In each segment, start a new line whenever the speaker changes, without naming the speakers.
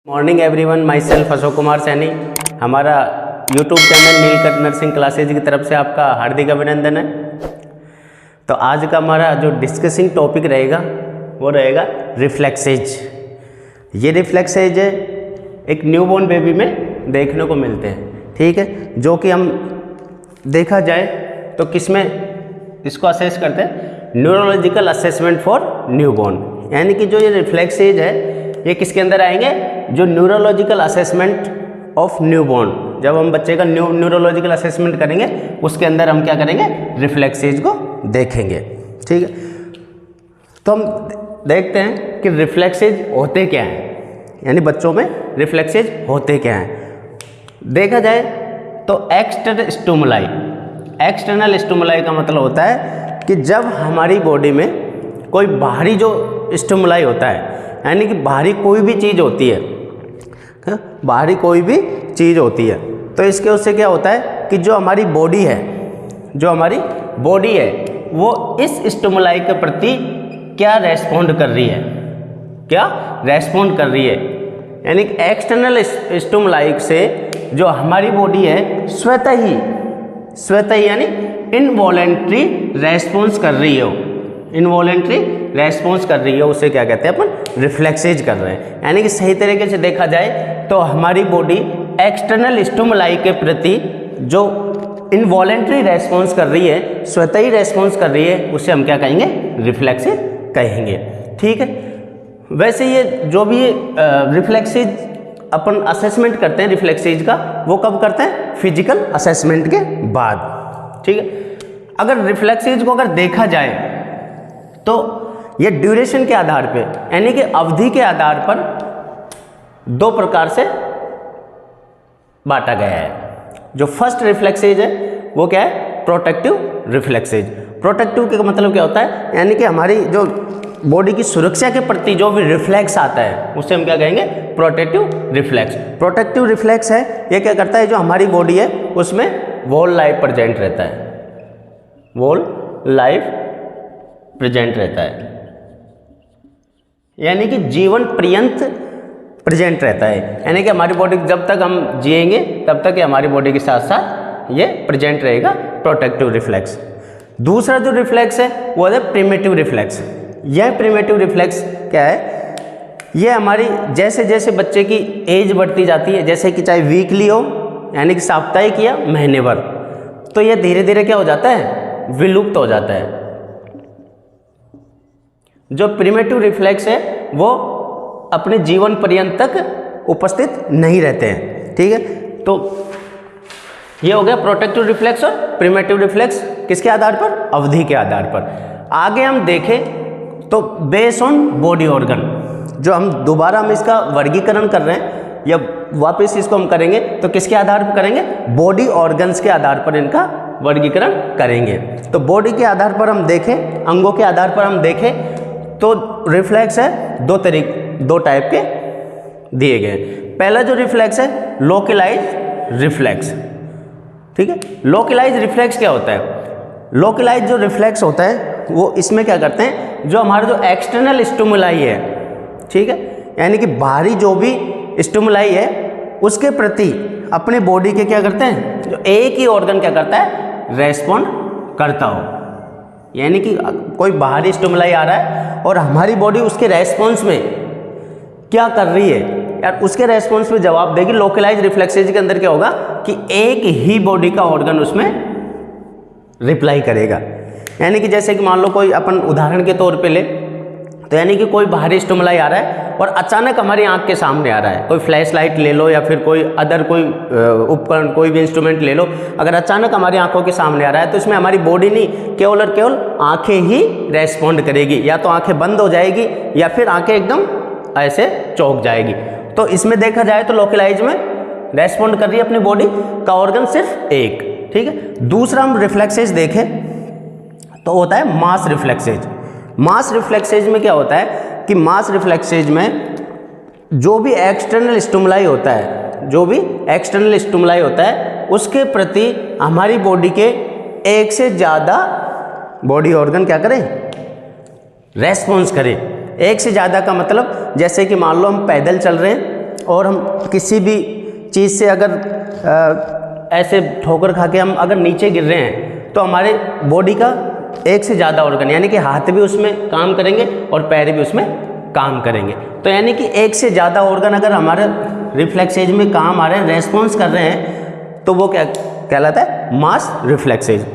Morning everyone, myself Ashok Kumar Saini. हमारा YouTube channel Neelkanth nursing classes की तरफ से आपका हार्दिक अभिनंदन है। तो आज का हमारा जो डिस्कसिंग टॉपिक रहेगा वो रहेगा रिफ्लेक्सेज। ये रिफ्लेक्सेज एक न्यूबॉर्न बेबी में देखने को मिलते हैं, ठीक है, जो कि हम देखा जाए तो किसमें इसको असेस करते हैं, न्यूरोलॉजिकल असेसमेंट फॉर न्यूबॉर्न। यानी कि जो ये रिफ्लेक्सेज है ये किसके अंदर आएंगे, जो न्यूरोलॉजिकल असेसमेंट ऑफ न्यूबॉर्न। जब हम बच्चे का न्यूरोलॉजिकल असेसमेंट करेंगे उसके अंदर हम क्या करेंगे, रिफ्लेक्सेज को देखेंगे, ठीक है। तो हम देखते हैं कि रिफ्लेक्सेज होते क्या हैं, यानी बच्चों में रिफ्लेक्सेज होते क्या हैं। देखा जाए तो एक्सटर्नल स्टिमुलाई का मतलब होता है कि जब हमारी बॉडी में कोई बाहरी जो स्टिमुलाई होता है, यानी कि बाहरी कोई भी चीज़ होती है, बाहरी कोई भी चीज़ होती है, तो इसके उससे क्या होता है कि जो हमारी बॉडी है वो इस स्टिमुलाई के प्रति क्या रेस्पॉन्ड कर रही है, यानी कि एक्सटर्नल स्टिमुलाई से जो हमारी बॉडी है स्वतः ही यानी इनवॉलेंट्री रेस्पॉन्स कर रही है, उसे क्या कहते हैं अपन, रिफ्लेक्सेज कर रहे हैं। यानी कि सही तरीके से देखा जाए तो हमारी बॉडी एक्सटर्नल स्टिमुलाई के प्रति जो इनवॉलेंट्री रेस्पॉन्स कर रही है, स्वतः ही रेस्पॉन्स कर रही है, उसे हम क्या कहेंगे, रिफ्लेक्सेज कहेंगे, ठीक है। वैसे ये जो भी रिफ्लेक्सेज अपन असेसमेंट करते हैं रिफ्लेक्सेज का, वो कब करते हैं, फिजिकल असेसमेंट के बाद, ठीक है। अगर रिफ्लेक्सेज को अगर देखा जाए तो ये ड्यूरेशन के आधार पे, यानी कि अवधि के आधार पर दो प्रकार से बांटा गया है। जो फर्स्ट रिफ्लेक्सेज है वो क्या है, प्रोटेक्टिव रिफ्लेक्सेज। प्रोटेक्टिव का मतलब क्या होता है, यानी कि हमारी जो बॉडी की सुरक्षा के प्रति जो भी रिफ्लेक्स आता है उसे हम क्या कहेंगे, प्रोटेक्टिव रिफ्लेक्स। प्रोटेक्टिव रिफ्लेक्स है, ये क्या करता है, जो हमारी बॉडी है उसमें वोल लाइफ प्रेजेंट रहता है, यानी कि जीवन पर्यंत प्रेजेंट रहता है। यानी कि हमारी बॉडी जब तक हम जिएंगे तब तक हमारी बॉडी के साथ साथ ये प्रेजेंट रहेगा, प्रोटेक्टिव रिफ्लेक्स। दूसरा जो रिफ्लेक्स है वो है प्रिमिटिव रिफ्लेक्स। यह प्रिमिटिव रिफ्लेक्स क्या है, ये हमारी जैसे जैसे बच्चे की एज बढ़ती जाती है, जैसे कि चाहे वीकली हो यानी कि साप्ताहिक या महीनेवार, तो ये धीरे धीरे क्या हो जाता है, विलुप्त हो जाता है। जो प्रिमिटिव रिफ्लेक्स है वो अपने जीवन पर्यंत तक उपस्थित नहीं रहते हैं, ठीक है। तो ये हो गया प्रोटेक्टिव रिफ्लेक्स और प्रिमिटिव रिफ्लेक्स, किसके आधार पर, अवधि के आधार पर। आगे हम देखें तो बेस्ड ऑन बॉडी ऑर्गन, जो हम दोबारा इसका वर्गीकरण कर रहे हैं या वापस इसको हम करेंगे तो किसके आधार पर करेंगे, बॉडी ऑर्गन्स के आधार पर इनका वर्गीकरण करेंगे। तो बॉडी के आधार पर हम देखें, अंगों के आधार पर हम देखें तो रिफ्लेक्स है दो टाइप के दिए गए। पहला जो रिफ्लेक्स है लोकलाइज रिफ्लेक्स, ठीक है। लोकलाइज रिफ्लेक्स क्या होता है, लोकलाइज जो रिफ्लेक्स होता है वो इसमें क्या करते हैं, जो हमारा जो एक्सटर्नल स्टिमुलाई है, ठीक है, यानी कि बाहरी जो भी स्टिमुलाई है उसके प्रति अपने बॉडी के क्या करते हैं, जो एक ही ऑर्गन क्या करता है, रेस्पॉन्ड करता हो। यानी कि कोई बाहरी स्टिमुलाई आ रहा है और हमारी बॉडी उसके रेस्पॉन्स में क्या कर रही है यार, उसके रेस्पॉन्स में जवाब देगी। लोकलाइज रिफ्लेक्सेज के अंदर क्या होगा कि एक ही बॉडी का ऑर्गन उसमें रिप्लाई करेगा। यानी कि जैसे कि मान लो कोई अपन उदाहरण के तौर पे ले, तो यानी कि कोई बाहरी स्टिमुलाई आ रहा है और अचानक हमारी आंख के सामने आ रहा है, कोई फ्लैश लाइट ले लो या फिर कोई अदर कोई उपकरण, कोई भी इंस्ट्रूमेंट ले लो, अगर अचानक हमारी आंखों के सामने आ रहा है तो इसमें हमारी बॉडी नहीं, केवल और केवल आंखें ही रेस्पॉन्ड करेगी, या तो आंखें बंद हो जाएगी या फिर आंखें एकदम ऐसे चौंक जाएगी। तो इसमें देखा जाए तो लोकलाइज में रेस्पॉन्ड कर रही है अपनी बॉडी का ऑर्गन सिर्फ एक, ठीक है। दूसरा हम रिफ्लेक्सेज देखें तो होता है मास रिफ्लेक्सेज। मास रिफ्लेक्सेज में क्या होता है कि मास रिफ्लेक्सेज में जो भी एक्सटर्नल स्टिमुलाई होता है उसके प्रति हमारी बॉडी के एक से ज़्यादा बॉडी ऑर्गन क्या करें, रेस्पॉन्स करें। एक से ज़्यादा का मतलब जैसे कि मान लो हम पैदल चल रहे हैं और हम किसी भी चीज़ से अगर ऐसे ठोकर खा के हम अगर नीचे गिर रहे हैं तो हमारे बॉडी का एक से ज़्यादा ऑर्गन यानी कि हाथ भी उसमें काम करेंगे और पैर भी उसमें काम करेंगे। तो यानी कि एक से ज़्यादा ऑर्गन अगर हमारे रिफ्लेक्सेज में काम आ रहे हैं, रेस्पॉन्स कर रहे हैं, तो वो क्या कहलाता है? मास रिफ्लेक्सेज।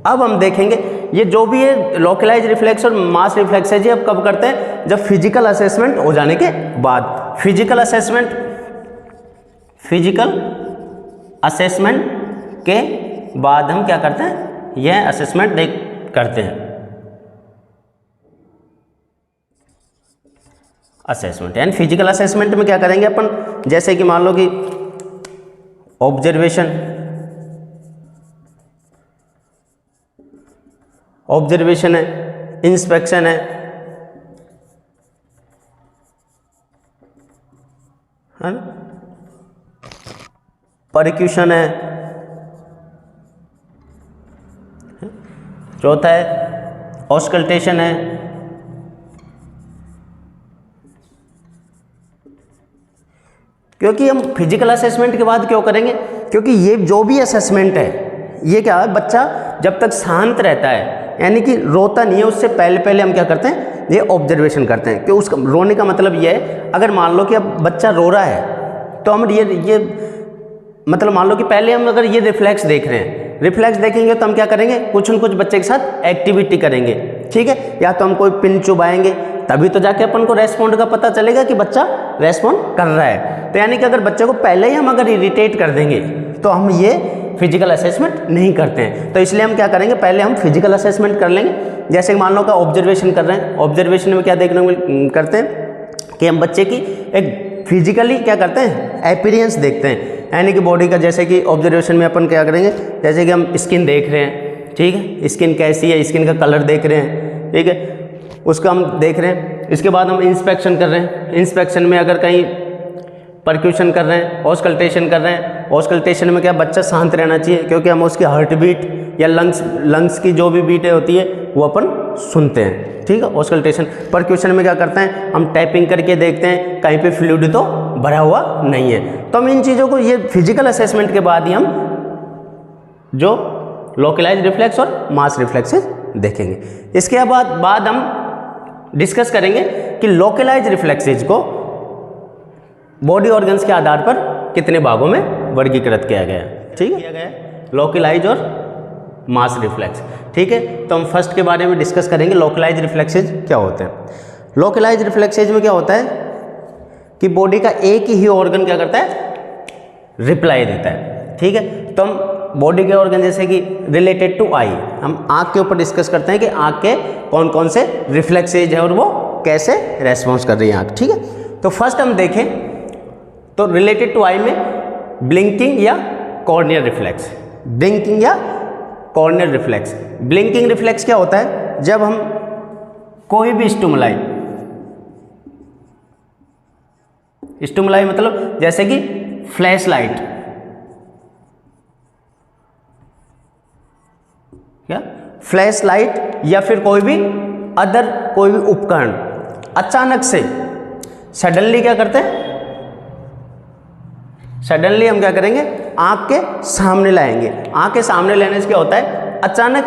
अब हम देखेंगे ये जो भी है लोकलाइज रिफ्लेक्स और मास रिफ्लेक्सेज ये अब कब करते हैं? जब फिजिकल असेसमेंट हो जाने के बाद। फिजिकल असेसमेंट के बाद हम क्या करते हैं? यह असेसमेंट करते हैं। असेसमेंट यानी फिजिकल असेसमेंट में क्या करेंगे अपन? जैसे कि मान लो कि ऑब्जर्वेशन है, इंस्पेक्शन है ना, परक्यूशन है, चौथा है ऑस्कल्टेशन है, क्योंकि हम फिजिकल असेसमेंट के बाद क्यों करेंगे? क्योंकि ये जो भी असेसमेंट है ये क्या है? बच्चा जब तक शांत रहता है यानी कि रोता नहीं है उससे पहले हम क्या करते हैं? ये ऑब्जर्वेशन करते हैं। क्यों? उसका रोने का मतलब ये है, अगर मान लो कि अब बच्चा रो रहा है तो हम ये मतलब मान लो कि पहले हम अगर ये रिफ्लेक्स देख रहे हैं, रिफ्लेक्स देखेंगे तो हम क्या करेंगे? कुछ न कुछ बच्चे के साथ एक्टिविटी करेंगे, ठीक है? या तो हम कोई पिन चुबाएंगे, तभी तो जाके अपन को रेस्पॉन्ड का पता चलेगा कि बच्चा रेस्पॉन्ड कर रहा है। तो यानी कि अगर बच्चे को पहले ही हम अगर इरिटेट कर देंगे तो हम ये फिजिकल असेसमेंट नहीं करते हैं। तो इसलिए हम क्या करेंगे? पहले हम फिजिकल असेसमेंट कर लेंगे। जैसे मान लो का ऑब्जर्वेशन कर रहे हैं, ऑब्जर्वेशन में क्या देखने करते हैं कि हम बच्चे की एक फिजिकली क्या करते हैं? अपीयरेंस देखते हैं, यानी कि बॉडी का। जैसे कि ऑब्जर्वेशन में अपन क्या करेंगे? जैसे कि हम स्किन देख रहे हैं, ठीक है? स्किन कैसी है, स्किन का कलर देख रहे हैं, ठीक है? उसका हम देख रहे हैं। इसके बाद हम इंस्पेक्शन कर रहे हैं। इंस्पेक्शन में अगर कहीं परक्यूशन कर रहे हैं, ऑस्कल्टेशन कर रहे हैं। ऑस्कल्टेशन में क्या बच्चा शांत रहना चाहिए, क्योंकि हम उसकी हार्ट बीट या लंग्स की जो भी बीटें होती है वो अपन सुनते हैं, ठीक है? ऑस्कल्टेशन। परक्यूशन में क्या करते हैं? हम टैपिंग करके देखते हैं कहीं पे फ्लूइड तो भरा हुआ नहीं है। तो हम इन चीज़ों को ये फिजिकल असेसमेंट के बाद ही हम जो लोकलाइज रिफ्लेक्स और मास रिफ्लेक्सेस देखेंगे। इसके बाद हम डिस्कस करेंगे कि लोकलाइज रिफ्लेक्सेज को बॉडी ऑर्गन्स के आधार पर कितने भागों में वर्गीकृत किया गया है, ठीक है? किया गया है लोकलाइज और मास रिफ्लेक्स, ठीक है? तो हम फर्स्ट के बारे में डिस्कस करेंगे लोकलाइज रिफ्लेक्सेज क्या होते हैं। लोकलाइज रिफ्लेक्सेज में क्या होता है कि बॉडी का एक ही ऑर्गन क्या करता है? रिप्लाई देता है, ठीक है? तो हम बॉडी के ऑर्गन जैसे कि रिलेटेड टू आई, हम आँख के ऊपर डिस्कस करते हैं कि आँख के कौन कौन से रिफ्लेक्सेज है और वो कैसे रेस्पॉन्स कर रही है आँख, ठीक है? तो फर्स्ट हम देखें तो रिलेटेड टू आई में ब्लिंकिंग या कॉर्नियल रिफ्लेक्स। ब्लिंकिंग या कॉर्नियल रिफ्लेक्स। ब्लिंकिंग रिफ्लेक्स क्या होता है? जब हम कोई भी स्टिमुलाई मतलब जैसे कि फ्लैश लाइट, क्या फ्लैश लाइट या फिर कोई भी उपकरण अचानक से सडनली क्या करते हैं? सडनली हम क्या करेंगे? आँख के सामने लाएंगे। आँख के सामने लेने से क्या होता है? अचानक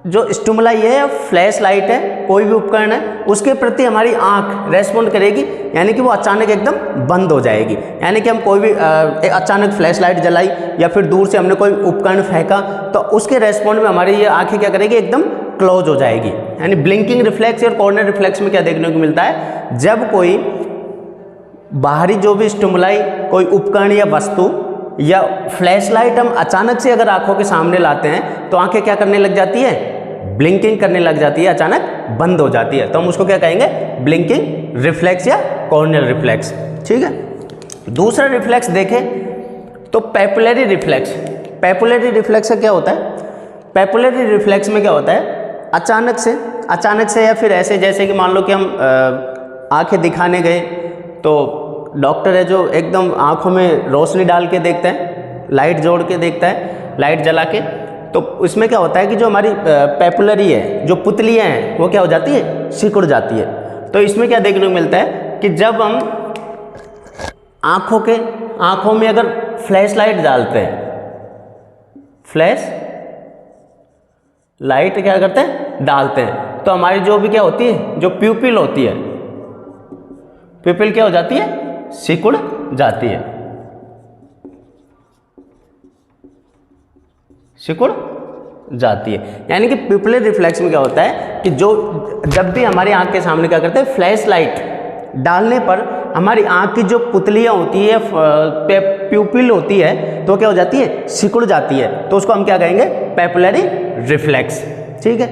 जो स्टिमुलाई है, फ्लैश लाइट है, कोई भी उपकरण है, उसके प्रति हमारी आँख रेस्पॉन्ड करेगी, यानी कि वो अचानक एकदम बंद हो जाएगी। यानी कि हम कोई भी अचानक फ्लैश लाइट जलाई या फिर दूर से हमने कोई उपकरण फेंका तो उसके रेस्पॉन्ड में हमारी ये आँखें क्या करेगी? एकदम क्लोज हो जाएगी। यानी ब्लिंकिंग रिफ्लेक्स और कॉर्नियल रिफ्लेक्स में क्या देखने को मिलता है? जब कोई बाहरी जो भी स्टिमुलाई, कोई उपकरण या वस्तु या फ्लैश लाइट हम अचानक से अगर आंखों के सामने लाते हैं तो आंखें क्या करने लग जाती है? ब्लिंकिंग करने लग जाती है, अचानक बंद हो जाती है। तो हम उसको क्या कहेंगे? ब्लिंकिंग रिफ्लेक्स या कॉर्नियल रिफ्लेक्स, ठीक है? दूसरा रिफ्लेक्स देखें तो पैपुलरी रिफ्लेक्स। पैपुलरी रिफ्लेक्स का क्या होता है? पैपुलरी रिफ्लेक्स में क्या होता है? अचानक से या फिर ऐसे जैसे कि मान लो कि हम आंखें दिखाने गए तो डॉक्टर है जो एकदम आंखों में रोशनी डाल के देखता है, लाइट जोड़ के देखता है, लाइट जला के। तो इसमें क्या होता है कि जो हमारी पैपुलरी है, जो पुतलियाँ हैं, वो क्या हो जाती है? सिकुड़ जाती है। तो इसमें क्या देखने को मिलता है कि जब हम आंखों में अगर फ्लैश लाइट डालते हैं, फ्लैश लाइट क्या करते हैं, डालते हैं, तो हमारी जो भी क्या होती है, जो प्यूपिल होती है, प्यूपिल क्या हो जाती है, सिकुड़ जाती है, सिकुड़ जाती है। यानी कि प्यूपिलर रिफ्लेक्स में क्या होता है कि जब भी हमारी आंख के सामने क्या करते हैं, फ्लैश लाइट डालने पर हमारी आंख की जो पुतलियाँ होती है, प्यूपिल होती है, तो क्या हो जाती है, सिकुड़ जाती है, तो उसको हम क्या कहेंगे, पैपुलरी रिफ्लेक्स। ठीक है।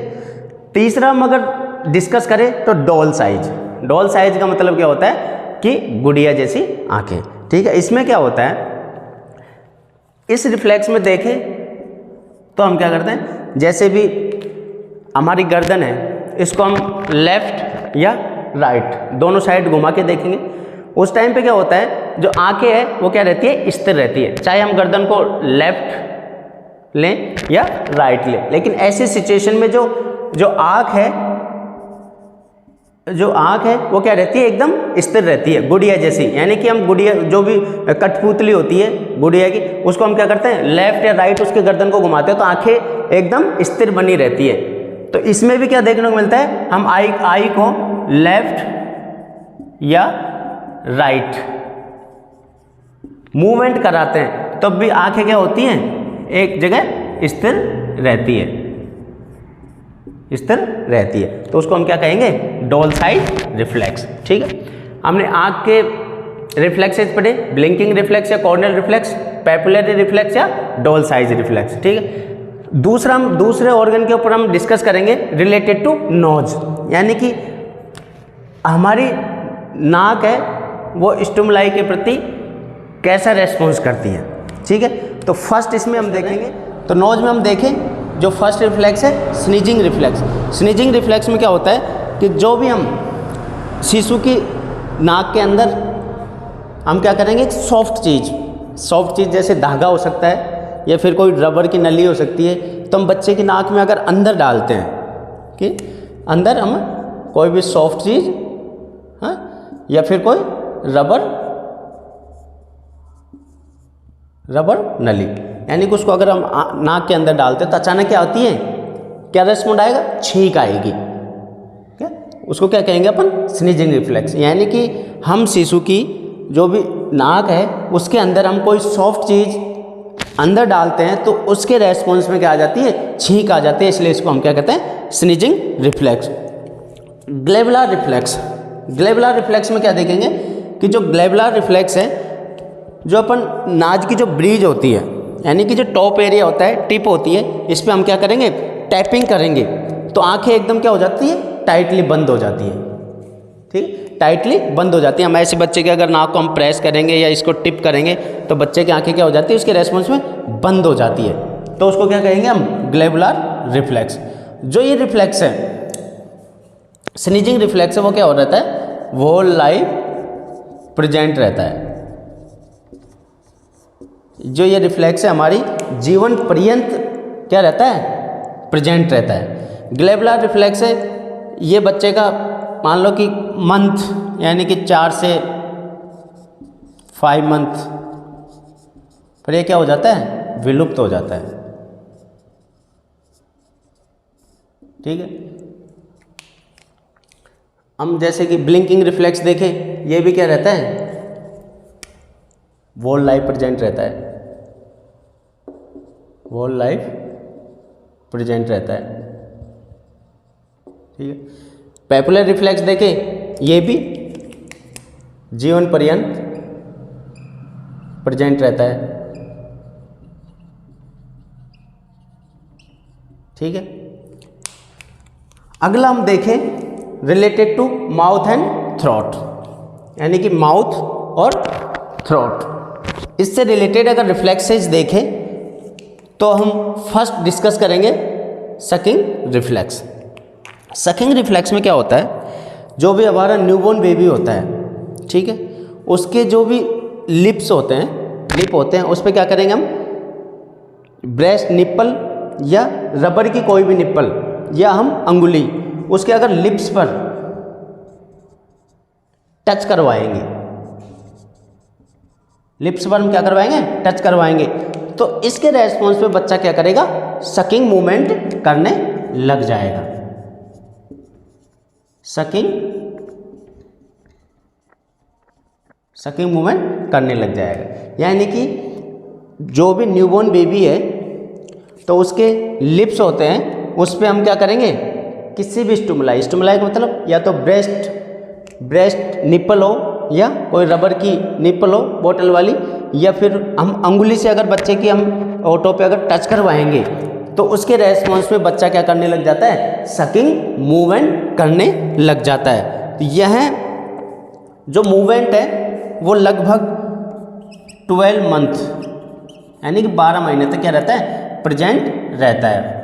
तीसरा हम अगर डिस्कस करें तो डॉल साइज। डॉल साइज का मतलब क्या होता है कि गुड़िया जैसी आंखें। ठीक है। इसमें क्या होता है, इस रिफ्लेक्स में देखें तो हम क्या करते हैं, जैसे भी हमारी गर्दन है, इसको हम लेफ्ट या राइट दोनों साइड घुमा के देखेंगे, उस टाइम पे क्या होता है, जो आंखें है वो क्या रहती है, स्थिर रहती है, चाहे हम गर्दन को लेफ्ट लें या राइट लें। लेकिन ऐसी सिचुएशन में जो आंख है वो क्या रहती है, एकदम स्थिर रहती है, गुड़िया जैसी। यानी कि हम गुड़िया, जो भी कठपुतली होती है गुड़िया की, उसको हम क्या करते हैं, लेफ्ट या राइट उसके गर्दन को घुमाते हैं, तो आंखें एकदम स्थिर बनी रहती है। तो इसमें भी क्या देखने को मिलता है, हम आई को लेफ्ट या राइट मूवमेंट कराते हैं, तब भी आंखें क्या होती हैं, एक जगह स्थिर रहती है, स्थिर रहती है। तो उसको हम क्या कहेंगे, डॉल साइड रिफ्लेक्स। ठीक है। हमने आंख के रिफ्लेक्सेस पढ़े, ब्लिंकिंग रिफ्लेक्स या कॉर्नियल रिफ्लेक्स, पैपुलरी रिफ्लेक्स या डॉल साइज रिफ्लेक्स। ठीक है। दूसरे ऑर्गन के ऊपर हम डिस्कस करेंगे रिलेटेड टू नोज, यानी कि हमारी नाक है वो स्टिमुलाई के प्रति कैसा रेस्पॉन्स करती है। ठीक है। तो फर्स्ट इसमें हम देखेंगे, तो नोज में हम देखें, जो फर्स्ट रिफ्लेक्स है स्नीजिंग रिफ्लेक्स। स्नीजिंग रिफ्लेक्स में क्या होता है कि जो भी हम शिशु की नाक के अंदर हम क्या करेंगे, सॉफ्ट चीज़ जैसे धागा हो सकता है या फिर कोई रबर की नली हो सकती है, तो हम बच्चे की नाक में अगर अंदर डालते हैं कि अंदर हम कोई भी सॉफ्ट चीज़, हाँ, या फिर कोई रबर नली, यानी कि उसको अगर हम नाक के अंदर डालते हैं तो अचानक क्या होती है, क्या रेस्पॉन्ड आएगा, छींक आएगी। क्या उसको क्या कहेंगे अपन, स्नीजिंग रिफ्लेक्स। यानी कि हम शिशु की जो भी नाक है उसके अंदर हम कोई सॉफ्ट चीज़ अंदर डालते हैं तो उसके रेस्पॉन्स में क्या आ जाती है, छींक आ जाती है, इसलिए इसको हम क्या कहते हैं, स्नीजिंग रिफ्लेक्स। ग्लेबुलर रिफ्लेक्स। ग्लेबुलर रिफ्लेक्स में क्या देखेंगे कि जो ग्लेबुलर रिफ्लेक्स है, जो अपन नाज की जो ब्रिज होती है, यानी कि जो टॉप एरिया होता है, टिप होती है, इस पर हम क्या करेंगे, टैपिंग करेंगे, तो आंखें एकदम क्या हो जाती है, टाइटली बंद हो जाती है। ठीक, टाइटली बंद हो जाती है। हम ऐसे बच्चे के अगर नाक को हम प्रेस करेंगे या इसको टिप करेंगे तो बच्चे की आंखें क्या हो जाती है, उसके रेस्पॉन्स में बंद हो जाती है, तो उसको क्या कहेंगे हम, ग्लेबुलर रिफ्लेक्स। जो ये रिफ्लेक्स है, स्नीजिंग रिफ्लेक्स है, वो क्या हो रहता है, वो लाइफ प्रेजेंट रहता है। जो ये रिफ्लेक्स है हमारी जीवन पर्यंत क्या रहता है, प्रेजेंट रहता है। ग्लेबुलर रिफ्लेक्स है, ये बच्चे का मान लो कि मंथ, यानी कि 4 से 5 मंथ पर ये क्या हो जाता है, विलुप्त हो जाता है। ठीक है। हम जैसे कि ब्लिंकिंग रिफ्लेक्स देखें, ये भी क्या रहता है, वोल लाइफ प्रेजेंट रहता है, वोल लाइफ प्रेजेंट रहता है। ठीक है। पैपुलर रिफ्लेक्स देखें, ये भी जीवन पर्यंत प्रेजेंट रहता है। ठीक है। अगला हम देखें related to mouth and throat, यानी कि माउथ और थ्रोट। इससे रिलेटेड अगर रिफ्लेक्सेस देखें तो हम फर्स्ट डिस्कस करेंगे सकिंग रिफ्लेक्स। सकिंग रिफ्लेक्स में क्या होता है, जो भी हमारा न्यूबॉर्न बेबी होता है, ठीक है, उसके जो भी लिप होते हैं उस पर क्या करेंगे हम, ब्रेस्ट निप्पल या रबर की कोई भी निप्पल या हम अंगुली उसके अगर लिप्स पर टच करवाएंगे, लिप्स पर हम क्या करवाएंगे, टच करवाएंगे, तो इसके रेस्पॉन्स में बच्चा क्या करेगा, सकिंग मूवमेंट करने लग जाएगा, सकिंग मूवमेंट करने लग जाएगा। यानी कि जो भी न्यूबॉर्न बेबी है तो उसके लिप्स होते हैं, उस पर हम क्या करेंगे, किसी भी स्टिमुलाई का मतलब या तो ब्रेस्ट निप्पल हो या कोई रबर की निप्पल हो बोतल वाली, या फिर हम अंगुली से अगर बच्चे की हम ओठों पे अगर टच करवाएंगे तो उसके रेस्पॉन्स में बच्चा क्या करने लग जाता है, सकिंग मूवमेंट करने लग जाता है। तो यह जो मूवमेंट है वो लगभग 12 मंथ यानी कि 12 महीने तक क्या रहता है, प्रेजेंट रहता है,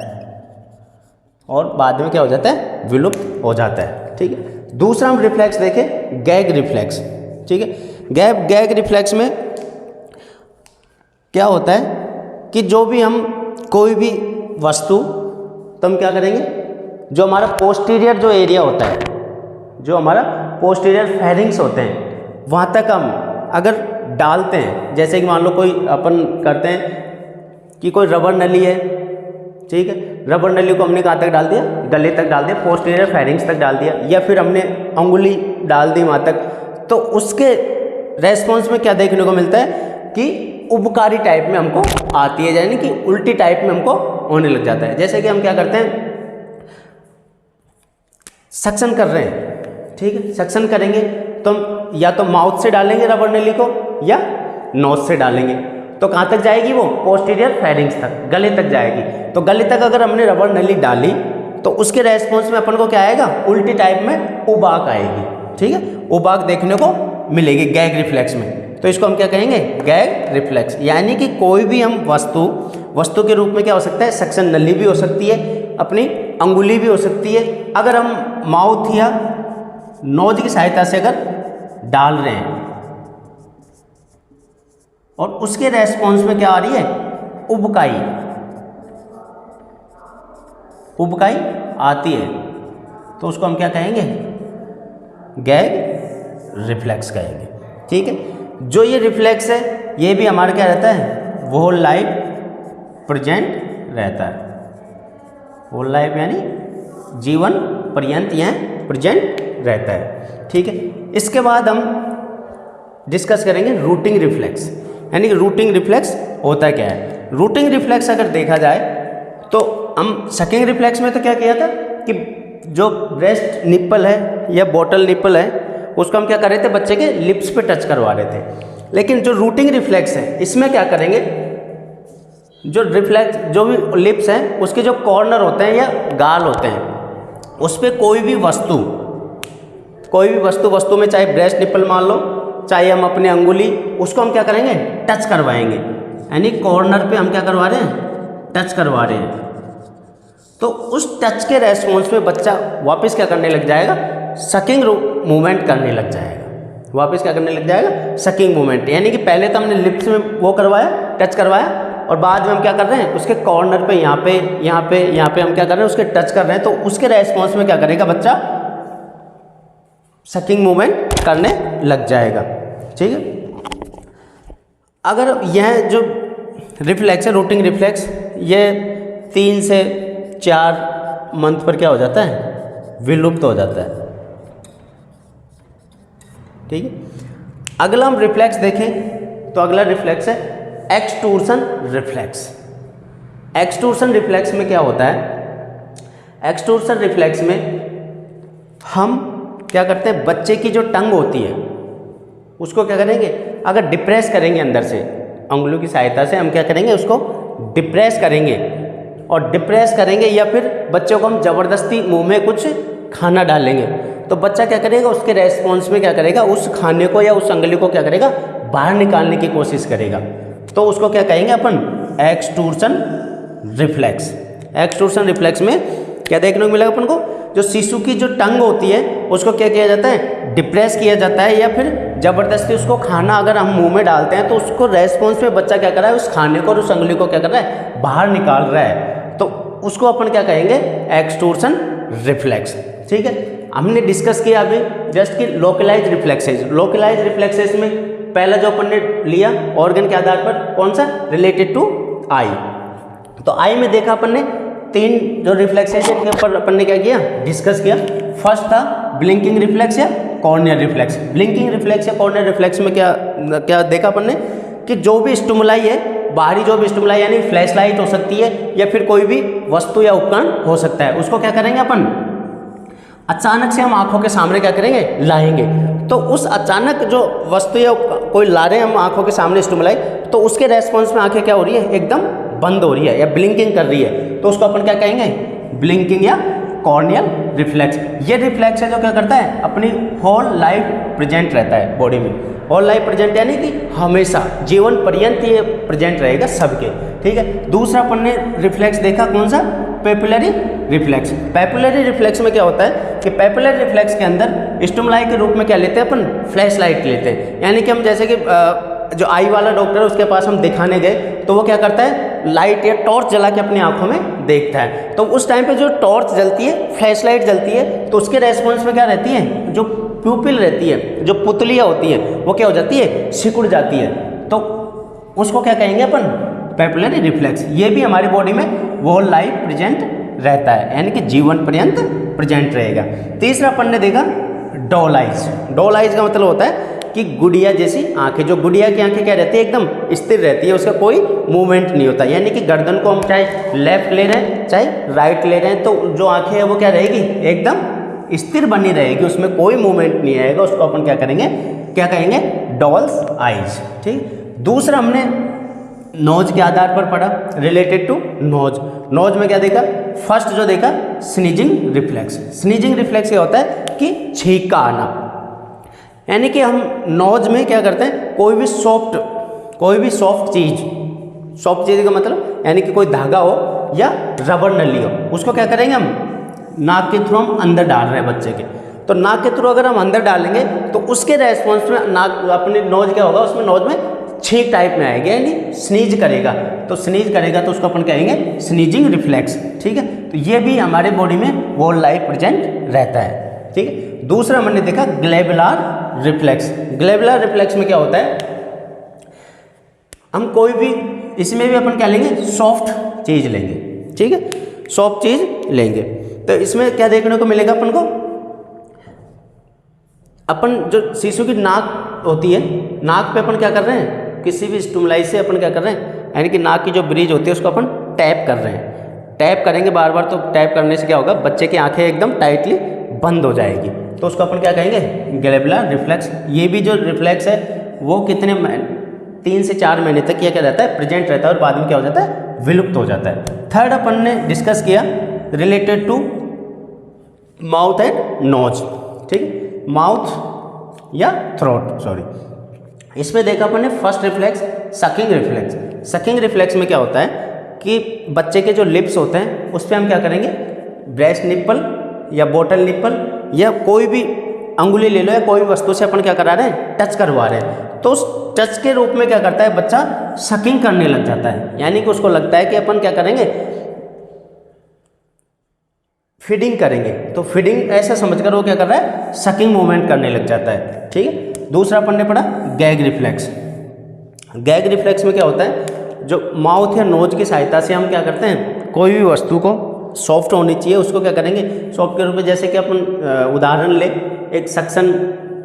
और बाद में क्या हो जाता है, विलुप्त हो जाता है। ठीक है, दूसरा हम रिफ्लेक्स देखें, गैग रिफ्लेक्स। ठीक है, गैग रिफ्लेक्स में क्या होता है कि जो भी हम कोई भी वस्तु, तो हम क्या करेंगे, जो हमारा पोस्टीरियर जो एरिया होता है, जो हमारा पोस्टीरियर फेरिंग्स होते हैं, वहाँ तक हम अगर डालते हैं, जैसे कि मान लो कोई अपन करते हैं कि कोई रबर नली है, ठीक है, रबर नली को हमने कहाँ तक डाल दिया, गले तक डाल दिया, पोस्टीरियर फेरिंग्स तक डाल दिया, या फिर हमने अंगुली डाल दी वहाँ तक, तो उसके रेस्पॉन्स में क्या देखने को मिलता है कि उबकारी टाइप में हमको आती है, यानी कि उल्टी टाइप में हमको होने लग जाता है। जैसे कि हम क्या करते हैं, सक्शन कर रहे हैं, ठीक है, सक्शन करेंगे तो हम या तो माउथ से डालेंगे रबर नली को या नोज से डालेंगे, तो कहाँ तक जाएगी वो, पोस्टीरियर फेरिंग्स तक, गले तक जाएगी। तो गले तक अगर हमने रबर नली डाली तो उसके रेस्पॉन्स में अपन को क्या आएगा, उल्टी टाइप में उबाक आएगी। ठीक है, उबाक देखने को मिलेगी गैग रिफ्लेक्स में, तो इसको हम क्या कहेंगे, गैग रिफ्लेक्स। यानी कि कोई भी हम वस्तु के रूप में क्या हो सकता है, सक्शन नली भी हो सकती है, अपनी अंगुली भी हो सकती है, अगर हम माउथ या नोज की सहायता से अगर डाल रहे हैं और उसके रेस्पॉन्स में क्या आ रही है, उबकाई आती है, तो उसको हम क्या कहेंगे, गैग रिफ्लेक्स कहेंगे। ठीक है, जो ये रिफ्लेक्स है ये भी हमारा क्या रहता है, वो लाइफ प्रेजेंट रहता है, होल लाइफ यानी जीवन पर्यंत यह प्रेजेंट रहता है। ठीक है, इसके बाद हम डिस्कस करेंगे रूटिंग रिफ्लेक्स, यानी कि रूटिंग रिफ्लेक्स होता क्या है। रूटिंग रिफ्लेक्स अगर देखा जाए तो हम सकिंग रिफ्लेक्स में तो क्या किया था कि जो ब्रेस्ट निप्पल है या बोतल निप्पल है उसको हम क्या कर रहे थे, बच्चे के लिप्स पे टच करवा रहे थे। लेकिन जो रूटिंग रिफ्लेक्स है इसमें क्या करेंगे, जो भी लिप्स हैं उसके जो कॉर्नर होते हैं या गाल होते हैं, उस पर कोई भी वस्तु में, चाहे ब्रेस्ट निप्पल मान लो, चाहे हम अपनी अंगुली, उसको हम क्या करेंगे, टच करवाएंगे, यानी कॉर्नर पे हम क्या करवा रहे हैं, टच करवा रहे हैं। तो उस टच के रेस्पॉन्स में बच्चा वापस क्या करने लग जाएगा, सकिंग मूवमेंट करने लग जाएगा, वापस क्या करने लग जाएगा, सकिंग मूवमेंट। यानी कि पहले तो हमने लिप्स में वो करवाया, टच करवाया, और बाद में हम क्या कर रहे हैं, उसके कॉर्नर पे यहाँ पे हम क्या कर रहे हैं, उसके टच कर रहे हैं, तो उसके रेस्पॉन्स में क्या करेगा बच्चा, सकिंग मूवमेंट करने लग जाएगा। ठीक है, अगर यह जो रिफ्लेक्स है, रूटिंग रिफ्लेक्स, ये 3 से 4 मंथ पर क्या हो जाता है, विलुप्त हो जाता है। ठीक है, अगला हम रिफ्लेक्स देखें तो अगला रिफ्लेक्स है एक्सटूर्सन रिफ्लेक्स। एक्सटूर्सन रिफ्लेक्स में क्या होता है, एक्सटूर्सन रिफ्लेक्स में हम क्या करते हैं, बच्चे की जो टंग होती है उसको क्या करेंगे, अगर डिप्रेस करेंगे अंदर से, अंगुलियों की सहायता से हम क्या करेंगे, उसको डिप्रेस करेंगे, और डिप्रेस करेंगे या फिर बच्चों को हम ज़बरदस्ती मुंह में कुछ खाना डालेंगे, तो बच्चा क्या करेगा, उसके रेस्पॉन्स में क्या करेगा, उस खाने को या उस अंगुली को क्या करेगा, बाहर निकालने की कोशिश करेगा। तो उसको क्या कहेंगे अपन, एक्सटूर्सन रिफ्लेक्स। एक्सटूर्सन रिफ्लेक्स में क्या देखने को मिलेगा अपन को, जो शिशु की जो टंग होती है उसको क्या किया जाता है, डिप्रेस किया जाता है, या फिर ज़बरदस्ती उसको खाना अगर हम मुंह में डालते हैं तो उसको रेस्पॉन्स में बच्चा क्या कर रहा है, उस खाने को और उस अंगुली को क्या कर रहा है, बाहर निकाल रहा है, तो उसको अपन क्या कहेंगे, एक्सटूर्सन रिफ्लेक्स। ठीक है, हमने डिस्कस किया अभी जस्ट कि लोकलाइज रिफ्लेक्सेस। लोकलाइज रिफ्लेक्सेस में पहला जो अपन ने लिया ऑर्गन के आधार पर, कौन सा, रिलेटेड टू आई। तो आई में देखा अपन ने 3 जो रिफ्लेक्स है जिनके ऊपर अपन ने क्या किया, डिस्कस किया। फर्स्ट था ब्लिंकिंग रिफ्लेक्स या कॉर्नियल रिफ्लेक्स। ब्लिंकिंग रिफ्लेक्स या कॉर्नियल रिफ्लेक्स में क्या देखा अपन ने कि जो भी स्टिमुलाई है, बाहरी जो भी स्टिमुलाई यानी फ्लैश लाइट हो सकती है या फिर कोई भी वस्तु या उपकरण हो सकता है, उसको क्या करेंगे अपन अचानक से हम आंखों के सामने क्या करेंगे, लाएंगे। तो उस अचानक जो वस्तु या कोई ला रहे हैं हम आंखों के सामने स्टिमुलाई, तो उसके रेस्पॉन्स में आंखें क्या हो रही है, एकदम बंद हो रही है या ब्लिंकिंग कर रही है, तो उसको अपन क्या कहेंगे, ब्लिंकिंग या कॉर्नियल रिफ्लेक्स। ये रिफ्लेक्स है जो क्या करता है, अपनी होल लाइफ प्रेजेंट रहता है बॉडी में। होल लाइफ प्रेजेंट यानी कि हमेशा जीवन पर्यंत ये प्रेजेंट रहेगा सबके, ठीक है। दूसरा अपन ने रिफ्लेक्स देखा कौन सा, पेपिलरी रिफ्लेक्स। पेपिलरी रिफ्लेक्स में क्या होता है कि पेपिलरी रिफ्लेक्स के अंदर स्टिमुलाई के रूप में क्या लेते हैं अपन, फ्लैश लाइट लेते हैं। यानी कि हम जैसे कि जो आई वाला डॉक्टर है उसके पास हम दिखाने गए तो वो क्या करता है, लाइट या टॉर्च जला के अपनी आंखों में देखता है। तो उस टाइम पे जो टॉर्च जलती है, फ्लैश लाइट जलती है, तो उसके रेस्पॉन्स में क्या रहती है, जो प्यूपिल रहती है, जो पुतलियाँ होती है, वो क्या हो जाती है, सिकुड़ जाती है। तो उसको क्या कहेंगे अपन, पेपिलरी रिफ्लेक्स। ये भी हमारी बॉडी में होल लाइफ प्रेजेंट रहता है, यानी कि जीवन पर्यंत प्रेजेंट रहेगा। तीसरा अपन ने देखा डॉल आइज। डॉल आइज का मतलब होता है कि गुड़िया जैसी आंखें। जो गुड़िया की आंखें क्या रहती है, एकदम स्थिर रहती है, उसका कोई मूवमेंट नहीं होता। यानी कि गर्दन को हम चाहे लेफ्ट ले रहे हैं चाहे राइट ले रहे हैं, तो जो आंखें है वो क्या रहेगी, एकदम स्थिर बनी रहेगी, उसमें कोई मूवमेंट नहीं आएगा। उसको अपन क्या करेंगे, क्या कहेंगे, डॉल्स आइज, ठीक। दूसरा हमने नोज के आधार पर पढ़ा, रिलेटेड टू नोज। नोज में क्या देखा, फर्स्ट जो देखा स्नीजिंग रिफ्लेक्स। स्नीजिंग रिफ्लेक्स क्या होता है कि छींक का आना, यानी कि हम नोज में क्या करते हैं, कोई भी सॉफ्ट चीज़ का मतलब यानी कि कोई धागा हो या रबर नली हो, उसको क्या करेंगे हम नाक के थ्रू हम अंदर डाल रहे हैं बच्चे के, तो नाक के थ्रू अगर हम अंदर डालेंगे तो उसके रेस्पॉन्स में नाक अपने नोज क्या होगा, उसमें नोज में छींक टाइप में आएगी, यानी स्नीज करेगा। तो स्नीज करेगा तो उसको अपन कहेंगे स्नीजिंग रिफ्लेक्स, ठीक है। तो ये भी हमारे बॉडी में होल लाइफ प्रेजेंट रहता है, ठीक है। दूसरा हमने देखा ग्लेबुलर रिफ्लेक्स। ग्लेबुलर रिफ्लेक्स में क्या होता है, हम कोई भी इसमें भी अपन क्या लेंगे, सॉफ्ट चीज़ लेंगे, ठीक है, सॉफ्ट चीज़ लेंगे। तो इसमें क्या देखने को मिलेगा अपन को, अपन जो शिशु की नाक होती है, नाक पे अपन क्या कर रहे हैं, किसी भी स्टिमुलाई से अपन क्या कर रहे हैं, यानी कि नाक की जो ब्रिज होती है उसको अपन टैप कर रहे हैं। टैप करेंगे बार बार, तो टैप करने से क्या होगा, बच्चे की आंखें एकदम टाइटली बंद हो जाएगी, तो उसको अपन क्या कहेंगे, ग्लेबुलर रिफ्लेक्स। ये भी जो रिफ्लेक्स है वो कितने 3 से 4 महीने तक ये क्या रहता है, प्रेजेंट रहता है, और बाद में क्या हो जाता है, विलुप्त हो जाता है। थर्ड अपन ने डिस्कस किया related to mouth and nose, ठीक, माउथ या थ्रोट, सॉरी। इसमें देखा अपन ने first reflex sucking reflex. Sucking reflex में क्या होता है कि बच्चे के जो लिप्स होते हैं उस पर हम क्या करेंगे, ब्रेस्ट निप्पल या बोटल निप्पल या कोई भी अंगुली ले लो या कोई भी वस्तु से अपन क्या करा रहे हैं, टच करवा रहे हैं। तो उस टच के रूप में क्या करता है, बच्चा सकिंग करने लग जाता है, यानी कि उसको लगता है कि अपन क्या करेंगे, फीडिंग करेंगे। तो फीडिंग ऐसा समझकर वो क्या कर रहा है, सकिंग मूवमेंट करने लग जाता है, ठीक है। दूसरा अपन ने पढ़ा गैग रिफ्लेक्स। गैग रिफ्लेक्स में क्या होता है, जो माउथ या नोज की सहायता से हम क्या करते हैं, कोई भी वस्तु को सॉफ्ट होनी चाहिए उसको क्या करेंगे, सॉफ्ट के रूप में, जैसे कि अपन उदाहरण ले, एक सक्शन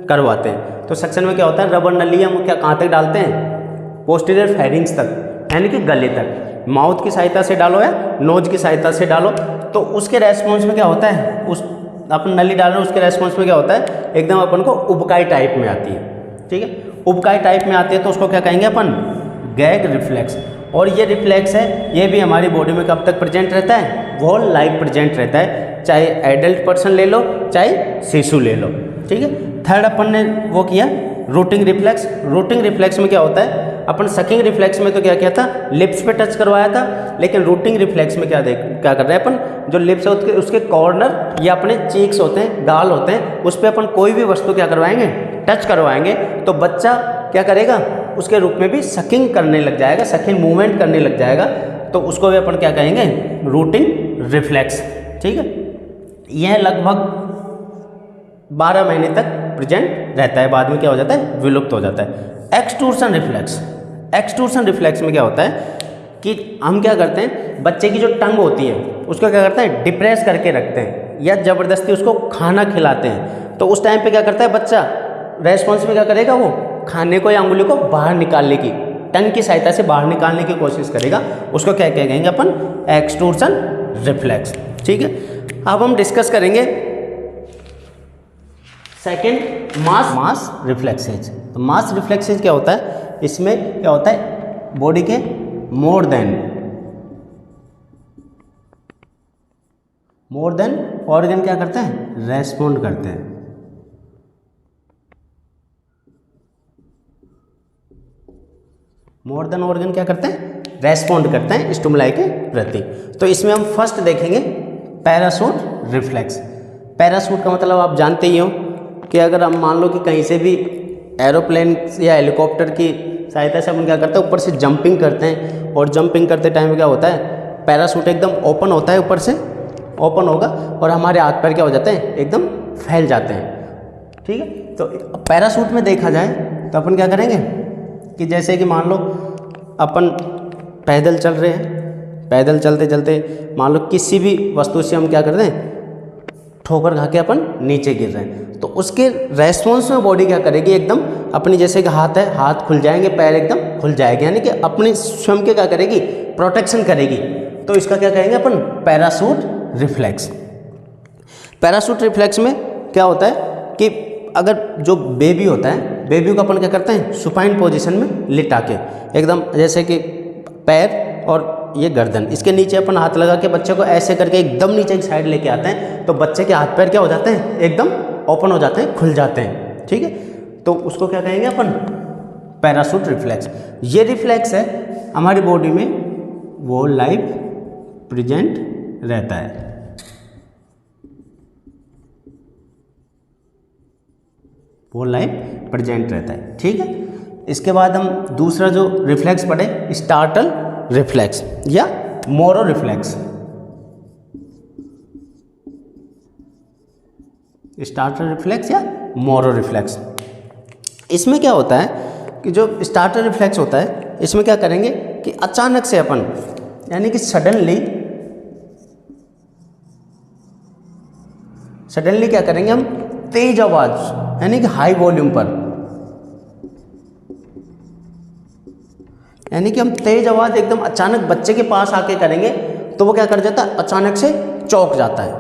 करवाते हैं, तो सक्शन में क्या होता है, रबर नली हम क्या कहाँ तक डालते हैं, पोस्टीरियर फेरिंग्स तक, यानी कि गले तक। माउथ की सहायता से डालो या नोज की सहायता से डालो, तो उसके रेस्पॉन्स में क्या होता है, उस अपन नली डाल रहे हैं उसके रेस्पॉन्स में क्या होता है, एकदम अपन को उबकाई टाइप में आती है, ठीक है, उबकाई टाइप में आती है, तो उसको क्या कहेंगे अपन, गैग रिफ्लेक्स। और ये रिफ्लेक्स है, ये भी हमारी बॉडी में कब तक प्रेजेंट रहता है, होल लाइफ प्रेजेंट रहता है, चाहे एडल्ट पर्सन ले लो चाहे शिशु ले लो, ठीक है। थर्ड अपन ने वो किया रूटिंग रिफ्लेक्स। रूटिंग रिफ्लेक्स में क्या होता है, अपन सकिंग रिफ्लेक्स में तो क्या किया था, लिप्स पे टच करवाया था, लेकिन रूटिंग रिफ्लेक्स में क्या कर रहे हैं अपन, जो लिप्स है उसके कॉर्नर या अपने चीक्स होते हैं, गाल होते हैं, उस पर अपन कोई भी वस्तु क्या करवाएंगे, टच करवाएंगे, तो बच्चा क्या करेगा, उसके रूप में भी सकिंग करने लग जाएगा, सकिंग मूवमेंट करने लग जाएगा, तो उसको भी अपन क्या कहेंगे, रूटिंग रिफ्लेक्स, ठीक है। यह लगभग 12 महीने तक प्रेजेंट रहता है, बाद में क्या हो जाता है, विलुप्त हो जाता है। एक्सट्रूशन रिफ्लेक्स, एक्सट्रूशन रिफ्लेक्स में क्या होता है कि हम क्या करते हैं, बच्चे की जो टंग होती है उसको क्या करते हैं, डिप्रेस करके रखते हैं या ज़बरदस्ती उसको खाना खिलाते हैं। तो उस टाइम पे क्या करता है बच्चा, रेस्पॉन्स में क्या करेगा, वो खाने को या अंगुली को बाहर निकालने की, टंग की सहायता से बाहर निकालने की कोशिश करेगा। उसको क्या कहेंगे अपन, एक्सट्रूशन रिफ्लेक्स। ठीक है, अब हम डिस्कस करेंगे सेकेंड मास रिफ्लेक्सेज। तो मास रिफ्लेक्सेज क्या होता है, इसमें क्या होता है, बॉडी के मोर देन ऑर्गन क्या करते हैं, रेस्पॉन्ड करते हैं। मोर देन ऑर्गन क्या करते हैं, रेस्पॉन्ड करते हैं स्टिमुलाई के प्रति। तो इसमें हम फर्स्ट देखेंगे पैराशूट रिफ्लेक्स। पैराशूट का मतलब आप जानते ही हो कि अगर हम मान लो कि कहीं से भी एरोप्लेन या हेलीकॉप्टर की सहायता से हम क्या करते हैं, ऊपर से जंपिंग करते हैं, और जंपिंग करते टाइम क्या होता है, पैराशूट एकदम ओपन होता है, ऊपर से ओपन होगा और हमारे हाथ पैर क्या हो जाते हैं, एकदम फैल जाते हैं। ठीक है, तो पैराशूट में देखा जाए तो अपन क्या करेंगे कि जैसे कि मान लो अपन पैदल चल रहे हैं, पैदल चलते चलते मान लो किसी भी वस्तु से हम क्या कर रहे हैं, ठोकर खा के अपन नीचे गिर रहे हैं, तो उसके रेस्पॉन्स में बॉडी क्या करेगी, एकदम अपनी, जैसे कि हाथ है, हाथ खुल जाएंगे, पैर एकदम खुल जाएंगे, यानी कि अपनी स्वयं के क्या करेगी, प्रोटेक्शन करेगी। तो इसका क्या कहेंगे अपन, पैराशूट रिफ्लेक्स। पैराशूट रिफ्लेक्स में क्या होता है कि अगर जो बेबी होता है, बेबी को अपन क्या करते हैं, सुपाइन पोजीशन में लिटा के एकदम, जैसे कि पैर और ये गर्दन, इसके नीचे अपन हाथ लगा के बच्चे को ऐसे करके एकदम नीचे की साइड लेके आते हैं, तो बच्चे के हाथ पैर क्या हो जाते हैं, एकदम ओपन हो जाते हैं, खुल जाते हैं। ठीक है, तो उसको क्या कहेंगे अपन, पैराशूट रिफ्लेक्स। ये रिफ्लेक्स है हमारी बॉडी में वो लाइफ प्रेजेंट रहता है। वो लाइफ प्रेजेंट रहता है। ठीक है, इसके बाद हम दूसरा जो रिफ्लेक्स पढ़े, स्टार्टल रिफ्लेक्स या मोरो रिफ्लेक्स। स्टार्टर रिफ्लेक्स या मोरो रिफ्लेक्स, इसमें क्या होता है कि जो स्टार्टर रिफ्लेक्स होता है, इसमें क्या करेंगे कि अचानक से अपन, यानी कि सडनली क्या करेंगे हम, तेज आवाज, यानी कि हाई वॉल्यूम पर, यानी कि हम तेज आवाज एकदम अचानक बच्चे के पास आके करेंगे, तो वो क्या कर जाता है, अचानक से चौंक जाता है,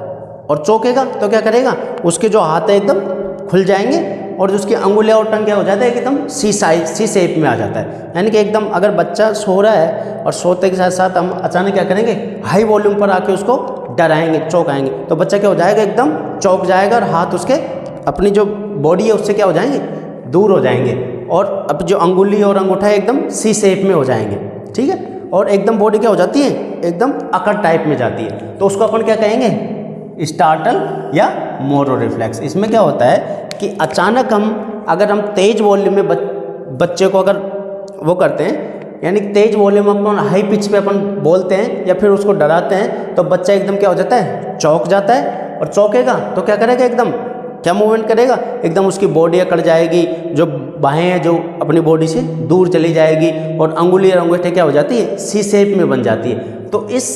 और चौंकेगा तो क्या करेगा, उसके जो हाथ है एकदम खुल जाएंगे, और जो उसकी अंगुलियां और टंग क्या हो जाता है, एकदम सी शेप में आ जाता है। यानी कि एकदम अगर बच्चा सो रहा है और सोते के साथ साथ हम अचानक क्या करेंगे, हाई वॉल्यूम पर आके उसको डराएंगे, चौंकाएंगे, तो बच्चा क्या हो जाएगा, एकदम चौंक जाएगा, और हाथ उसके अपनी जो बॉडी है उससे क्या हो जाएंगे, दूर हो जाएंगे, और अब जो अंगुली और अंगूठा है एकदम सी शेप में हो जाएंगे। ठीक है, और एकदम बॉडी क्या हो जाती है, एकदम अकड़ टाइप में जाती है, तो उसको अपन क्या कहेंगे, स्टार्टल या मोरो रिफ्लेक्स। इसमें क्या होता है कि अचानक अगर हम तेज वॉल्यूम में बच्चे को अगर वो करते हैं, यानी तेज वॉल्यूम अपन हाई पिच पे अपन बोलते हैं या फिर उसको डराते हैं, तो बच्चा एकदम क्या हो जाता है, चौंक जाता है, और चौंकेगा तो क्या करेगा, एकदम क्या मूवमेंट करेगा, एकदम उसकी बॉडी अकड़ जाएगी, जो बाहें हैं जो अपनी बॉडी से दूर चली जाएगी, और अंगुली और अंगूठे क्या हो जाती है, सी शेप में बन जाती है। तो इस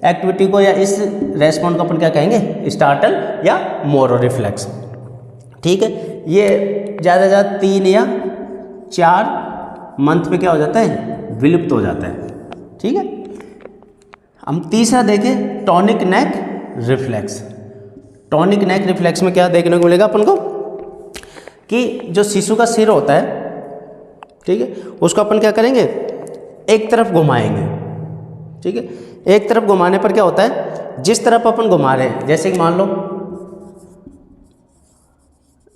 एक्टिविटी को या इस रेस्पॉन्स को अपन क्या कहेंगे, स्टार्टल या मोरो रिफ्लेक्स। ठीक है, ये ज़्यादा से ज़्यादा 3 या 4 मंथ पे क्या हो जाता है, विलुप्त हो जाता है। ठीक है, हम तीसरा देखें, टॉनिक नेक रिफ्लेक्स। टॉनिक नेक रिफ्लेक्स में क्या देखने को मिलेगा अपन को कि जो शिशु का सिर होता है, ठीक है, उसको अपन क्या करेंगे, एक तरफ घुमाएंगे। ठीक है, एक तरफ घुमाने पर क्या होता है, जिस तरफ अपन घुमा रहे हैं, जैसे कि मान लो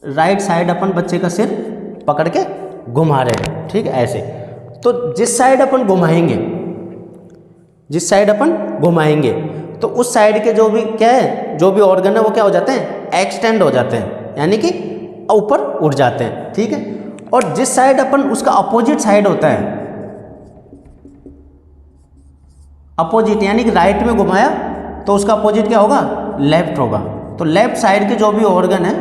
राइट साइड अपन बच्चे का सिर पकड़ के घुमा रहे हैं, ठीक है, ऐसे, तो जिस साइड अपन घुमाएंगे तो उस साइड के जो भी क्या है, जो भी ऑर्गन है वो क्या हो जाते हैं, एक्सटेंड हो जाते हैं, यानी कि ऊपर उठ जाते हैं। ठीक है, और जिस साइड अपन उसका अपोजिट साइड होता है, अपोजिट यानी कि राइट में घुमाया तो उसका अपोजिट क्या होगा, लेफ्ट होगा। तो लेफ्ट साइड के जो भी ऑर्गन है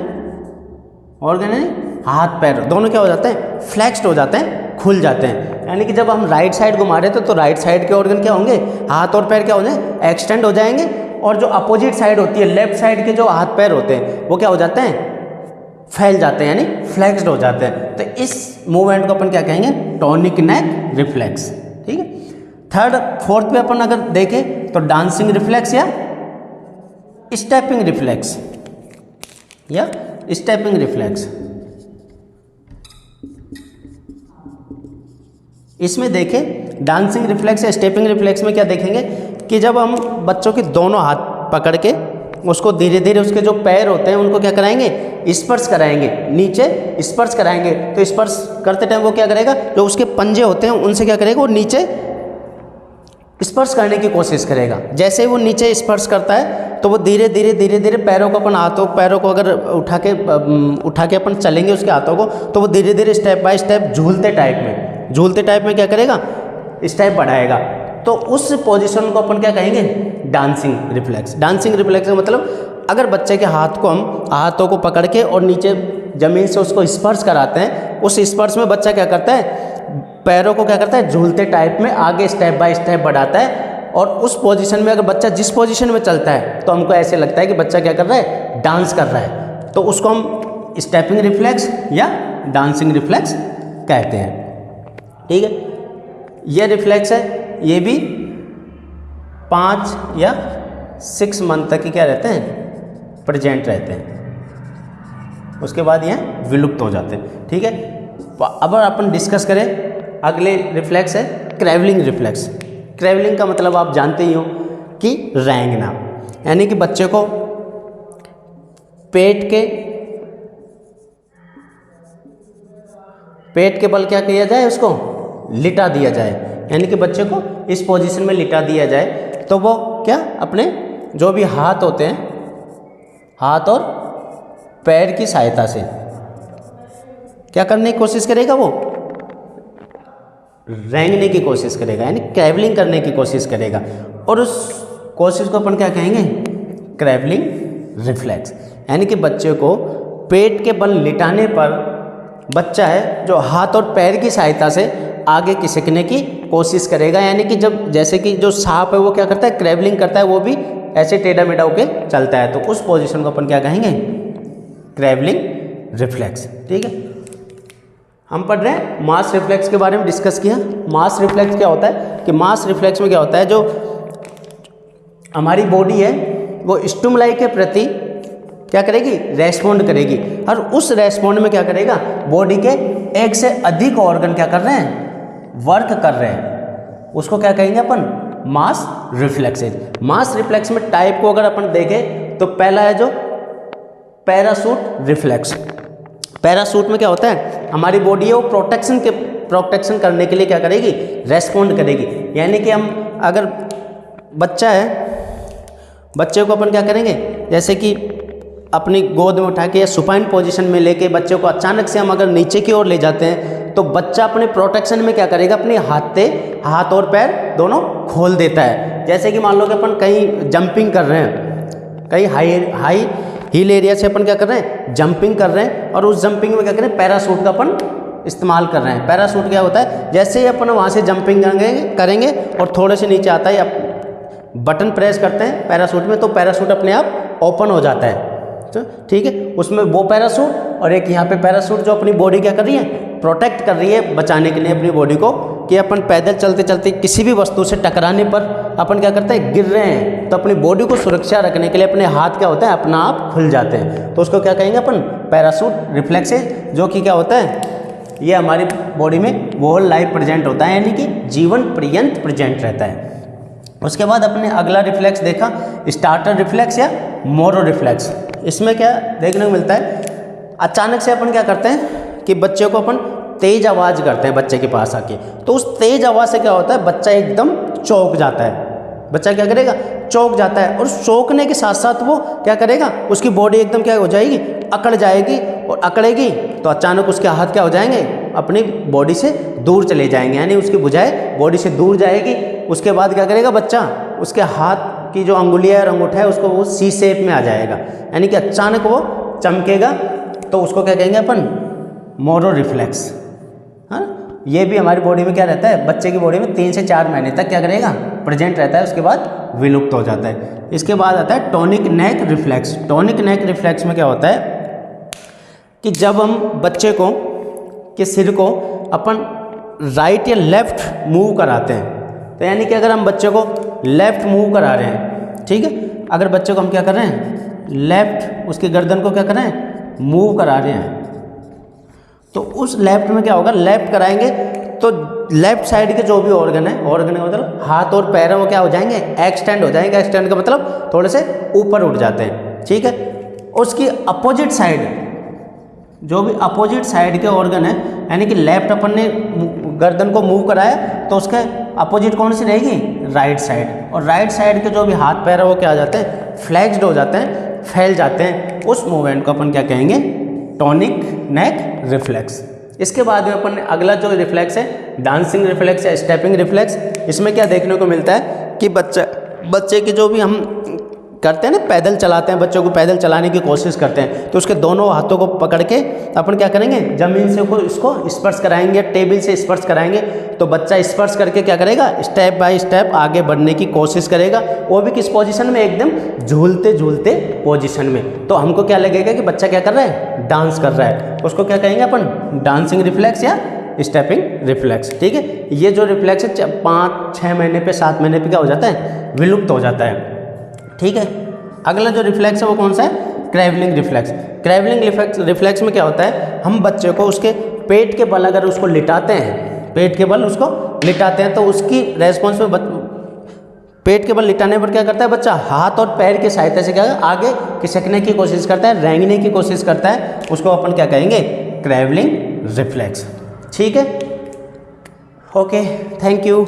ऑर्गन है हाथ पैर दोनों क्या हो जाते हैं, फ्लेक्स्ड हो जाते हैं, खुल जाते हैं। यानी कि जब हम राइट साइड घुमा रहे थे तो राइट साइड के ऑर्गन क्या होंगे, हाथ और पैर क्या हो जाए, एक्सटेंड हो जाएंगे। और जो अपोजिट साइड होती है, लेफ्ट साइड के जो हाथ पैर होते हैं वो क्या हो जाते हैं, फैल जाते हैं, यानी फ्लेक्स्ड हो जाते हैं। तो इस मूवमेंट को अपन क्या कहेंगे, टॉनिक नेक रिफ्लेक्स। ठीक है। थर्ड फोर्थ पे अपन अगर देखें तो डांसिंग रिफ्लेक्स या स्टेपिंग रिफ्लेक्स, या स्टेपिंग रिफ्लेक्स। इसमें देखें डांसिंग रिफ्लेक्स या स्टेपिंग रिफ्लेक्स में क्या देखेंगे कि जब हम बच्चों के दोनों हाथ पकड़ के उसको धीरे धीरे उसके जो पैर होते हैं उनको क्या कराएंगे, स्पर्श कराएंगे, नीचे स्पर्श कराएंगे। तो स्पर्श करते टाइम वो क्या करेगा, जो उसके पंजे होते हैं उनसे क्या करेगा, वो नीचे स्पर्श करने की कोशिश करेगा। जैसे ही वो नीचे स्पर्श करता है तो वो धीरे धीरे धीरे धीरे पैरों को अपन हाथों पैरों को अगर उठा के अपन चलेंगे उसके हाथों को, तो वो धीरे धीरे स्टेप बाय स्टेप झूलते टाइप में क्या करेगा, स्टेप बढ़ाएगा। तो उस पोजीशन को अपन क्या कहेंगे, डांसिंग रिफ्लेक्स। डांसिंग रिफ्लेक्स का मतलब अगर बच्चे के हाथ को हम हाथों को पकड़ के और नीचे ज़मीन से उसको स्पर्श कराते हैं, उस स्पर्श में बच्चा क्या करता है, पैरों को क्या करता है, झूलते टाइप में आगे स्टेप बाय स्टेप बढ़ाता है। और उस पोजीशन में अगर बच्चा जिस पोजीशन में चलता है तो हमको ऐसे लगता है कि बच्चा क्या कर रहा है, डांस कर रहा है। तो उसको हम स्टेपिंग रिफ्लेक्स या डांसिंग रिफ्लेक्स कहते हैं। ठीक है। ये रिफ्लेक्स है, ये भी 5 या 6 मंथ तक ही क्या रहते हैं, प्रेजेंट रहते हैं, उसके बाद ये विलुप्त हो जाते हैं। ठीक है। अब अपन डिस्कस करें, अगले रिफ्लेक्स है क्रैवलिंग रिफ्लेक्स। क्रैवलिंग का मतलब आप जानते ही हो कि रेंगना, यानी कि बच्चे को पेट के बल क्या किया जाए, उसको लिटा दिया जाए, यानी कि बच्चे को इस पोजीशन में लिटा दिया जाए। तो वो क्या अपने जो भी हाथ होते हैं, हाथ और पैर की सहायता से क्या करने की कोशिश करेगा, वो रेंगने की कोशिश करेगा, यानी क्रैवलिंग करने की कोशिश करेगा। और उस कोशिश को अपन क्या कहेंगे, क्रैवलिंग रिफ्लेक्स। यानी कि बच्चे को पेट के बल लिटाने पर बच्चा है जो हाथ और पैर की सहायता से आगे खिसकने की कोशिश करेगा। यानी कि जब जैसे कि जो सांप है वो क्या करता है, क्रैवलिंग करता है, वो भी ऐसे टेढ़ा मेढ़ा होके चलता है। तो उस पोजीशन को अपन क्या कहेंगे, क्रैवलिंग रिफ्लेक्स। ठीक है। हम पढ़ रहे हैं मास रिफ्लेक्स के बारे में डिस्कस किया। मास रिफ्लेक्स क्या होता है कि मास रिफ्लेक्स में क्या होता है, जो हमारी बॉडी है वो स्टिमुलाई के प्रति क्या करेगी, रेस्पॉन्ड करेगी। और उस रेस्पॉन्ड में क्या करेगा, बॉडी के एक से अधिक ऑर्गन क्या कर रहे हैं, वर्क कर रहे हैं। उसको क्या कहेंगे अपन, मास रिफ्लेक्सेस। मास रिफ्लेक्स में टाइप को अगर अपन देखें तो पहला है जो पैराशूट रिफ्लेक्स। पैराशूट में क्या होता है, हमारी बॉडी है वो प्रोटेक्शन करने के लिए क्या करेगी, रेस्पॉन्ड करेगी। यानी कि हम अगर बच्चा है, बच्चे को अपन क्या करेंगे, जैसे कि अपनी गोद में उठा के या सुपाइन पोजीशन में लेके बच्चे को अचानक से हम अगर नीचे की ओर ले जाते हैं तो बच्चा अपने प्रोटेक्शन में क्या करेगा, अपने हाथ और पैर दोनों खोल देता है। जैसे कि मान लो कि अपन कहीं जंपिंग कर रहे हैं, कहीं हाई हिल एरिया से अपन क्या कर रहे हैं, जंपिंग कर रहे हैं। और उस जंपिंग में क्या करें, पैराशूट का अपन इस्तेमाल कर रहे हैं। पैराशूट क्या होता है, जैसे ही अपन वहाँ से जंपिंग करेंगे और थोड़े से नीचे आता है, बटन प्रेस करते हैं पैराशूट में, तो पैराशूट अपने आप ओपन हो जाता है। तो ठीक है, उसमें वो पैराशूट और एक यहाँ पे पैराशूट जो अपनी बॉडी क्या कर रही है, प्रोटेक्ट कर रही है, बचाने के लिए अपनी बॉडी को, कि अपन पैदल चलते चलते किसी भी वस्तु से टकराने पर अपन क्या करते हैं, गिर रहे हैं, तो अपनी बॉडी को सुरक्षा रखने के लिए अपने हाथ क्या होता है, अपना आप खुल जाते हैं। तो उसको क्या कहेंगे अपन, पैराशूट रिफ्लेक्स है, जो कि क्या होता है, ये हमारी बॉडी में होल लाइफ प्रेजेंट होता है, यानी कि जीवन पर्यंत प्रेजेंट रहता है। उसके बाद अपने अगला रिफ्लेक्स देखा स्टार्टर रिफ्लेक्स या मोरो रिफ्लेक्स। इसमें क्या देखने को मिलता है, अचानक से अपन क्या करते हैं कि बच्चे को अपन तेज आवाज़ करते हैं बच्चे के पास आके, तो उस तेज आवाज़ से क्या होता है, बच्चा एकदम चौंक जाता है। बच्चा क्या करेगा, चौंक जाता है, और चौंकने के साथ साथ वो क्या करेगा, उसकी बॉडी एकदम क्या हो जाएगी, अकड़ जाएगी, और अकड़ेगी तो अचानक उसके हाथ क्या हो जाएंगे, अपनी बॉडी से दूर चले जाएंगे, यानी उसकी भुजाएं बॉडी से दूर जाएगी। उसके बाद क्या करेगा बच्चा, उसके हाथ की जो अंगुलियां और अंगूठा है उसको वो सी शेप में आ जाएगा, यानी कि अचानक वो चमकेगा तो उसको क्या कहेंगे अपन, मोरो रिफ्लेक्स। हाँ, ये भी हमारी बॉडी में क्या रहता है, बच्चे की बॉडी में 3 से 4 महीने तक क्या करेगा, प्रेजेंट रहता है, उसके बाद विलुप्त हो जाता है। इसके बाद आता है टॉनिक नेक रिफ्लेक्स। टॉनिक नेक रिफ्लेक्स में क्या होता है कि जब हम बच्चे को के सिर को अपन राइट या लेफ्ट मूव कराते हैं, तो यानी कि अगर हम बच्चे को लेफ्ट मूव करा रहे हैं, ठीक है, अगर बच्चे को हम क्या कर रहे हैं, लेफ्ट उसकी गर्दन को क्या कर रहे हैं, मूव करा रहे हैं, तो उस लेफ्ट में क्या होगा, लेफ्ट कराएंगे तो लेफ्ट साइड के जो भी ऑर्गन है, ऑर्गन का मतलब हाथ और पैर वो क्या हो जाएंगे, एक्सटेंड हो जाएंगे। एक्सटेंड का मतलब थोड़े से ऊपर उठ जाते हैं, ठीक है। उसकी अपोजिट साइड, जो भी अपोजिट साइड के ऑर्गन है, यानी कि लेफ्ट अपन ने गर्दन को मूव कराया तो उसके अपोजिट कौन सी रहेगी, राइट साइड। और राइट साइड के जो भी हाथ पैर है वो क्या हो जाते हैं, फ्लेक्स्ड हो जाते हैं, फैल जाते हैं। उस मूवमेंट को अपन क्या कहेंगे, टॉनिक नेक रिफ्लेक्स। इसके बाद में अपन अगला जो रिफ्लेक्स है, डांसिंग रिफ्लेक्स या स्टेपिंग रिफ्लेक्स। इसमें क्या देखने को मिलता है कि बच्चे की जो भी हम करते हैं ना, पैदल चलाते हैं, बच्चों को पैदल चलाने की कोशिश करते हैं, तो उसके दोनों हाथों को पकड़ के अपन क्या करेंगे, ज़मीन से इसको स्पर्श कराएंगे, टेबल से स्पर्श कराएंगे, तो बच्चा स्पर्श करके क्या करेगा, स्टेप बाय स्टेप आगे बढ़ने की कोशिश करेगा। वो भी किस पोजीशन में, एकदम झूलते झूलते पोजीशन में। तो हमको क्या लगेगा कि बच्चा क्या कर रहा है, डांस कर रहा है। उसको क्या कहेंगे अपन, डांसिंग रिफ्लेक्स या स्टेपिंग रिफ्लेक्स, ठीक है। ये जो रिफ्लेक्स है 5-6 महीने पे, 7 महीने पे क्या हो जाता है, विलुप्त हो जाता है, ठीक है। अगला जो रिफ्लेक्स है वो कौन सा है, क्रेवलिंग रिफ्लेक्स। क्रेवलिंग रिफ्लेक्स में क्या होता है, हम बच्चे को उसके पेट के बल अगर उसको लिटाते हैं, पेट के बल उसको लिटाते हैं, तो उसकी रेस्पॉन्स में पेट के बल लिटाने पर क्या करता है बच्चा, हाथ और पैर की सहायता से क्या आगे खिसकने की कोशिश करता है, रेंगने की कोशिश करता है। उसको अपन क्या कहेंगे, क्रेवलिंग रिफ्लेक्स, ठीक है। Okay, thank you.